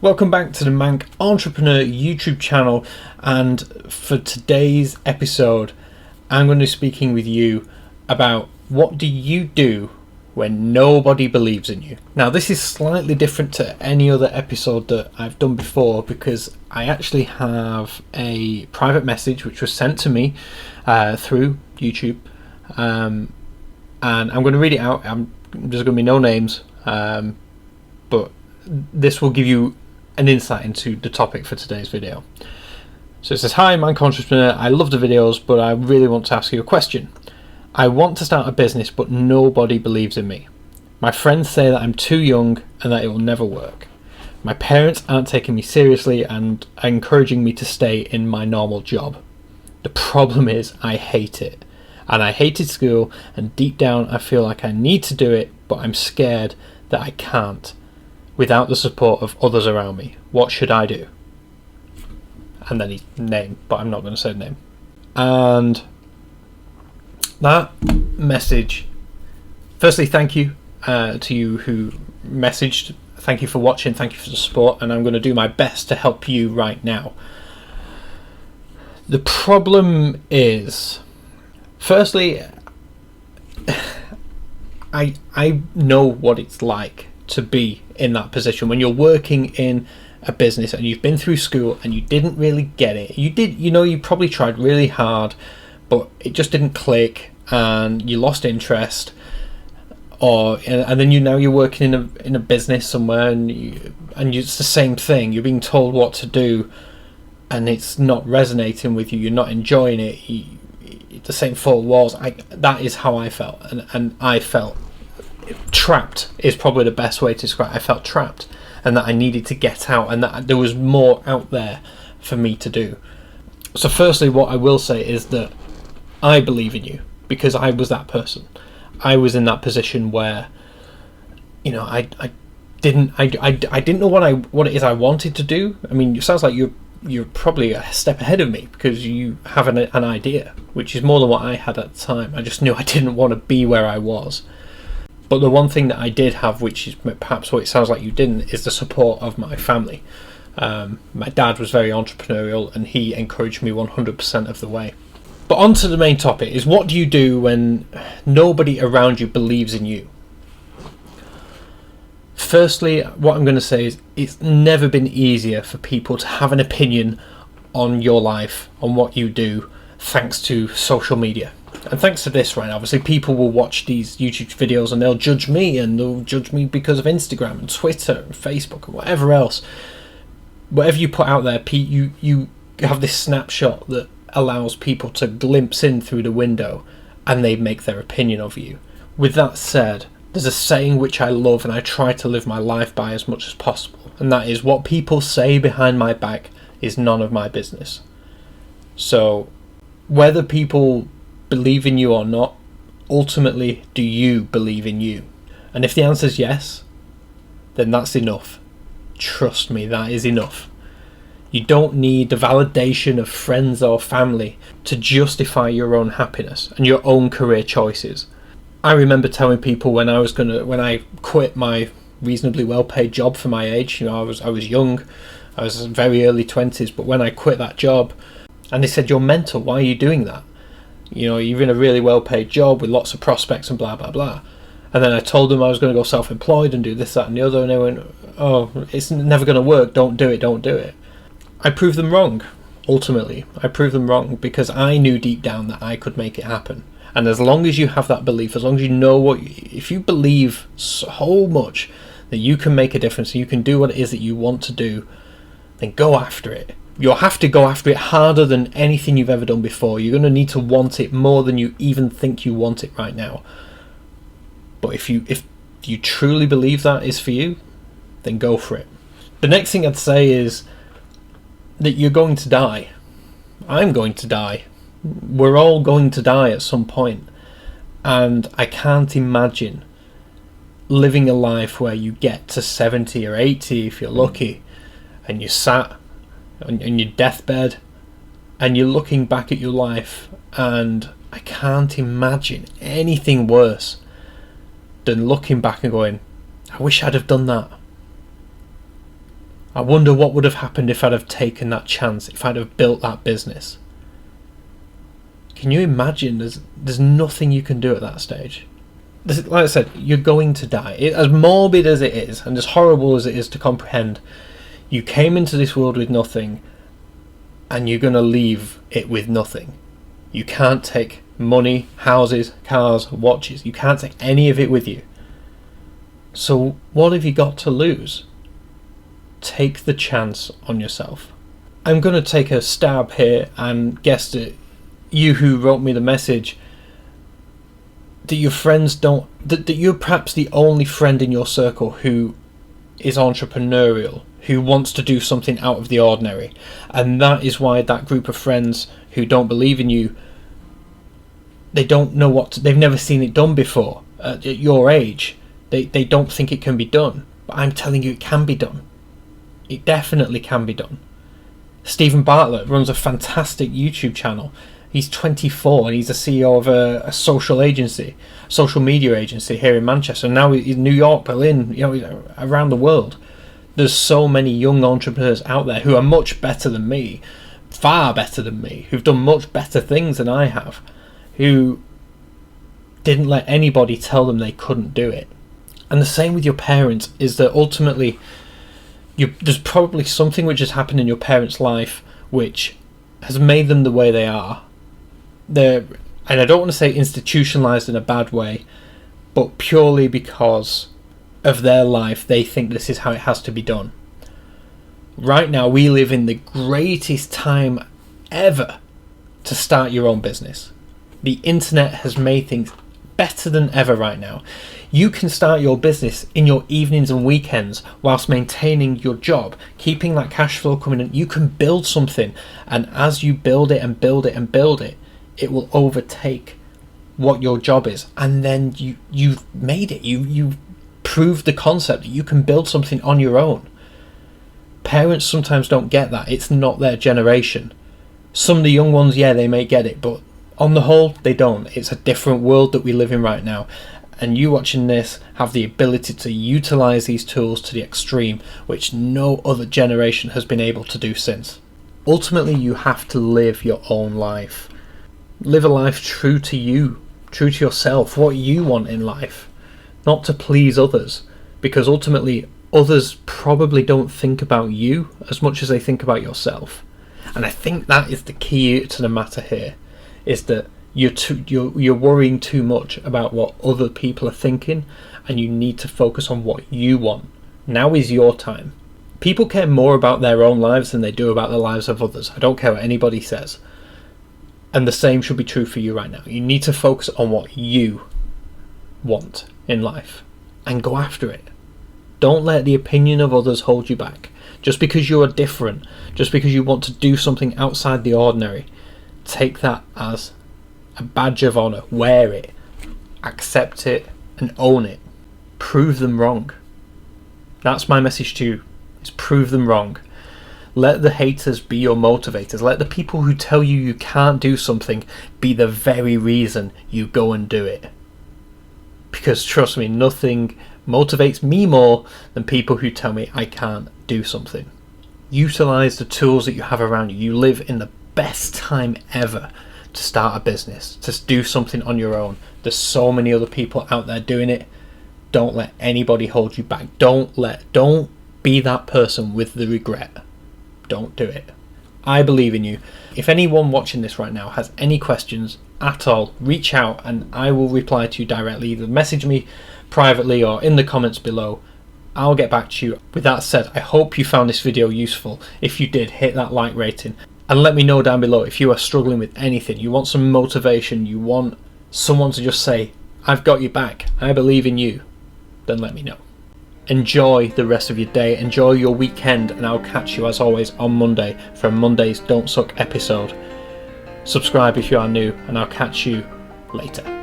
Welcome back to the Manc Entrepreneur YouTube channel, and for today's episode I'm going to be speaking with you about what do you do when nobody believes in you. Now this is slightly different to any other episode that I've done before because I actually have a private message which was sent to me through YouTube, and I'm going to read it out. There's going to be no names, but this will give you an insight into the topic for today's video. So it says, "Hi, Manc Entrepreneur, I love the videos, but I really want to ask you a question. I want to start a business, but nobody believes in me. My friends say that I'm too young and that it will never work. My parents aren't taking me seriously and are encouraging me to stay in my normal job. The problem is I hate it. And I hated school, and deep down I feel like I need to do it, but I'm scared that I can't without the support of others around me. What should I do?" And then his name, but I'm not going to say the name. And that message, firstly, thank you to you who messaged. Thank you for watching, thank you for the support, and I'm going to do my best to help you right now. The problem is, firstly, I know what it's like to be in that position when you're working in a business and you've been through school and you didn't really get it. You probably tried really hard, but it just didn't click and you lost interest, and then you're working in a business somewhere and it's the same thing. You're being told what to do and it's not resonating with you. You're not enjoying it. The same four walls. That is how I felt, and I felt trapped is probably the best way to describe it. I felt trapped and that I needed to get out and that there was more out there for me to do. So firstly, what I will say is that I believe in you because I was that person. I was in that position where I didn't know what it is I wanted to do. I mean, it sounds like you're probably a step ahead of me because you have an idea, which is more than what I had at the time. I just knew I didn't want to be where I was. But the one thing that I did have, which is perhaps what it sounds like you didn't, is the support of my family. My dad was very entrepreneurial and he encouraged me 100% of the way. But on to the main topic, is what do you do when nobody around you believes in you? Firstly, what I'm going to say is it's never been easier for people to have an opinion on your life, on what you do, thanks to social media. And thanks to this, right, obviously people will watch these YouTube videos and they'll judge me, and they'll judge me because of Instagram and Twitter and Facebook and whatever else. Whatever you put out there, you have this snapshot that allows people to glimpse in through the window and they make their opinion of you. With that said, there's a saying which I love and I try to live my life by as much as possible, and that is, what people say behind my back is none of my business. So whether people believe in you or not, ultimately, do you believe in you? And if the answer is yes, then that's enough. Trust me, that is enough. You don't need the validation of friends or family to justify your own happiness and your own career choices. I remember telling people when I quit my reasonably well-paid job for my age. I was young, I was very early 20s, but when I quit that job, and they said, "You're mental, why are you doing that? You're in a really well-paid job with lots of prospects and blah blah blah." And then I told them I was going to go self-employed and do this, that and the other, and they went, "Oh, it's never going to work, don't do it." I proved them wrong. Ultimately, I proved them wrong because I knew deep down that I could make it happen. And as long as you have that belief, as long as you know if you believe so much that you can make a difference, you can do what it is that you want to do, then go after it. You'll have to go after it harder than anything you've ever done before. You're going to need to want it more than you even think you want it right now. But if you truly believe that is for you, then go for it. The next thing I'd say is that you're going to die. I'm going to die. We're all going to die at some point. And I can't imagine living a life where you get to 70 or 80 if you're lucky, and you're sat on your deathbed and you're looking back at your life, and I can't imagine anything worse than looking back and going, I wish I'd have done that. I wonder what would have happened if I'd have taken that chance, if I'd have built that business. Can you imagine? There's nothing you can do at that stage. Like I said, you're going to die. As morbid as it is, and as horrible as it is to comprehend, you came into this world with nothing, and you're going to leave it with nothing. You can't take money, houses, cars, watches. You can't take any of it with you. So what have you got to lose? Take the chance on yourself. I'm going to take a stab here and guess that you who wrote me the message, that your friends don't, that you're perhaps the only friend in your circle who is entrepreneurial, who wants to do something out of the ordinary, and that is why that group of friends who don't believe in you, they don't know they've never seen it done before. At your age, they don't think it can be done, but I'm telling you it can be done. It definitely can be done. Stephen Bartlett runs a fantastic YouTube channel. He's 24 and he's the CEO of a social media agency here in Manchester. And now he's in New York, Berlin, around the world. There's so many young entrepreneurs out there who are much better than me, far better than me, who've done much better things than I have, who didn't let anybody tell them they couldn't do it. And the same with your parents, is that ultimately there's probably something which has happened in your parents' life which has made them the way they are. And I don't want to say institutionalized in a bad way, but purely because of their life, they think this is how it has to be done. Right now, we live in the greatest time ever to start your own business. The internet has made things better than ever right now. You can start your business in your evenings and weekends whilst maintaining your job, keeping that cash flow coming in. You can build something, and as you build it and build it and build it, it will overtake what your job is, and then you've made it. You've proved the concept that you can build something on your own. Parents sometimes don't get that. It's not their generation. Some of the young ones, yeah, they may get it, but on the whole, they don't. It's a different world that we live in right now, and you watching this have the ability to utilize these tools to the extreme, which no other generation has been able to do since. Ultimately, you have to live your own life. Live a life true to you, true to yourself, what you want in life, not to please others, because ultimately others probably don't think about you as much as they think about yourself. And I think that is the key to the matter here, is that you're worrying too much about what other people are thinking, and you need to focus on what you want. Now is your time. People care more about their own lives than they do about the lives of others. I don't care what anybody says. And the same should be true for you right now. You need to focus on what you want in life and go after it. Don't let the opinion of others hold you back. Just because you're different, just because you want to do something outside the ordinary, take that as a badge of honour. Wear it, accept it, and own it. Prove them wrong. That's my message to you, is prove them wrong. Let the haters be your motivators. Let the people who tell you you can't do something be the very reason you go and do it. Because trust me, nothing motivates me more than people who tell me I can't do something. Utilize the tools that you have around you. You live in the best time ever to start a business, to do something on your own. There's so many other people out there doing it. Don't let anybody hold you back. Don't be that person with the regret. Don't do it. I believe in you. If anyone watching this right now has any questions at all, reach out and I will reply to you directly. Either message me privately or in the comments below. I'll get back to you. With that said, I hope you found this video useful. If you did, hit that like rating and let me know down below if you are struggling with anything. You want some motivation, you want someone to just say, I've got your back, I believe in you, then let me know. Enjoy the rest of your day, enjoy your weekend, and I'll catch you as always on Monday for Monday's Don't Suck episode. Subscribe if you are new, and I'll catch you later.